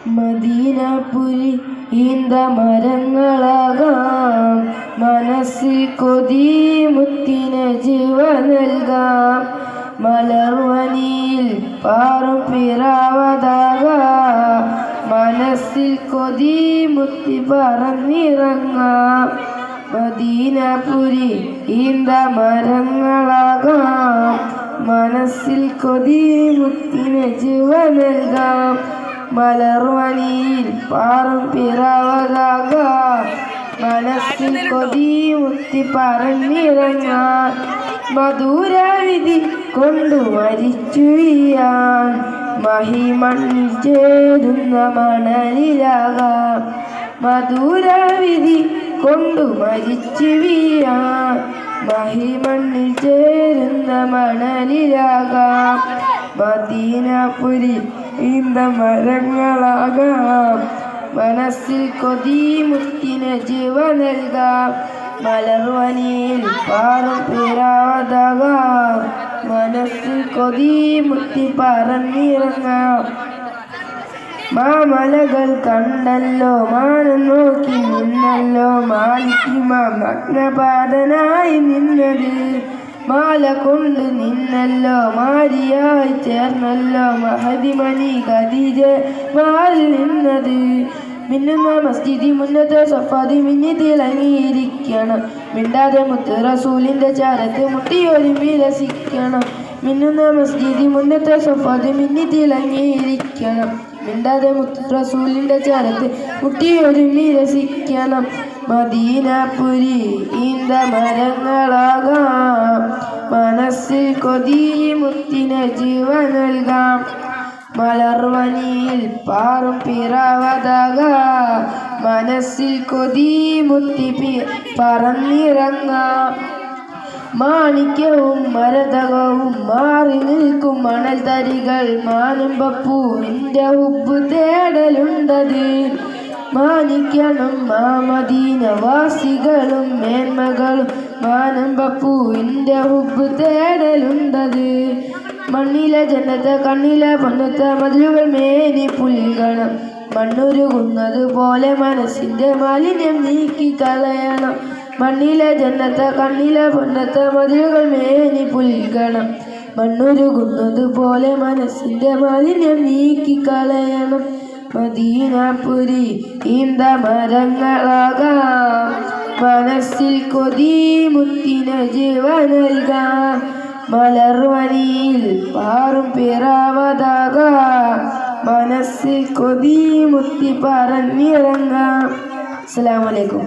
മദീനപുരി ഈന്ത മരങ്ങളാകാം, മനസ്സിൽ കൊതി മുത്തിനെ ജീവ നൽകാം. മലർവനിയിൽ പാറും പിറാവതാകാം, മനസ്സിൽ കൊതി മുത്തി പറന്നിറങ്ങാം. മദീനപുരി ഈന്ത മരങ്ങളാകാം, മനസ്സിൽ കൊതി മുത്തിനെ ജീവ നൽകാം. മലർവനിയിൽ പാറും പിറാവതാകാം, മനസ്സിൽ കൊതി മുത്തി പറന്നിറങ്ങാൻ. മധുരവിധി കൊണ്ടു മരിച്ചു വീഴാൻ, മഹിമണ്ണിൽ ചേരുന്ന മണലിലാകാം. മധുരവിധി കൊണ്ടു മരിച്ചു വീഴാൻ, മഹിമണ്ണിൽ ചേരുന്ന മണലിലാകാം. മദീനപുരി ഈന്ത മരങ്ങളാകാം, മനസ്സിൽ കൊതി മുത്തിനെ ജീവ നൽകാം. മലർവനിയിൽ പാറും പിറാവതാകാം, മനസ്സിൽ കൊതി മുത്തി പറന്നിറങ്ങാം. മാമലകൾ കണ്ടല്ലോ, മാനം നോക്കി നിന്നല്ലോ, മാലിക്കിമാം നഗ്നപാതനായി നിന്നത്. മാല കൊണ്ട് നിന്നല്ലോ, മാരിയായി ചേർന്നല്ലോ, മഹദിമണി ഖദീജ മാറിൽ നിന്നത്. മിന്നുന്ന മസ്ജിദി മുന്നത്തെ സഫാദി മിന്നി തിളങ്ങിയിരിക്കണം, മിണ്ടാതെ മുത്ത് റസൂലിന്റെ ചാരത്ത് മുട്ടിയൊരുമ്പി രസിക്കണം. മിന്നുന്ന മസ്ജിദി മുന്നത്തെ സഫാദി മിന്നി തിളങ്ങിയിരിക്കണം, മിണ്ടാതെ മുത്ത് റസൂലിന്റെ ചാരത്ത് മുട്ടിയൊരുമ്പി രസിക്കണം. മദീനപുരി ഈന്ത മരങ്ങളാകാം, മനസ്സിൽ കൊതി മുത്തിനെ ജീവ നൽകാം. മലർവനിയിൽ പാറും പിറാവതാകാം, മനസ്സിൽ കൊതി മുത്തി പറന്നിറങ്ങാം. മാണിക്യവും മരതകവും മാറി നിൽക്കും മണൽ തരികൾ, മാനമ്പപ്പൂവിൻ്റെ ഉപ്പ് തേടലുണ്ടത്. മാനിക്കണം മദീനവാസികളും മേന്മകളും, മാനമ്പപ്പൂവിൻ്റെ ഉപ്പ് തേടലുണ്ടത്. മണ്ണിലെ ജന്നത്തെ കണ്ണിലെ പൊന്നത്തെ മതിലുകൾ മേനി പുൽകണം, മണ്ണുരുകുന്നത് പോലെ മനസ്സിൻ്റെ മാലിന്യം നീക്കി കളയണം. മണ്ണിലെ ജന്നത്തെ കണ്ണിലെ പൊന്നത്തെ മതിലുകൾ മേനി പുൽകണം, മണ്ണുരുകുന്നത് പോലെ മനസ്സിൻ്റെ മാലിന്യം നീക്കി കളയണം. മദീനപുരി ഈന്ത മരങ്ങളാകാം, മനസ്സിൽ കൊതി മുത്തിനെ ജീവ നൽകാം. മലർവനിയിൽ പാറും പിറാവതാകാം, മനസ്സിൽ കൊതി മുത്തി പറന്നിറങ്ങാം. അസ്സലാമു അലൈക്കും.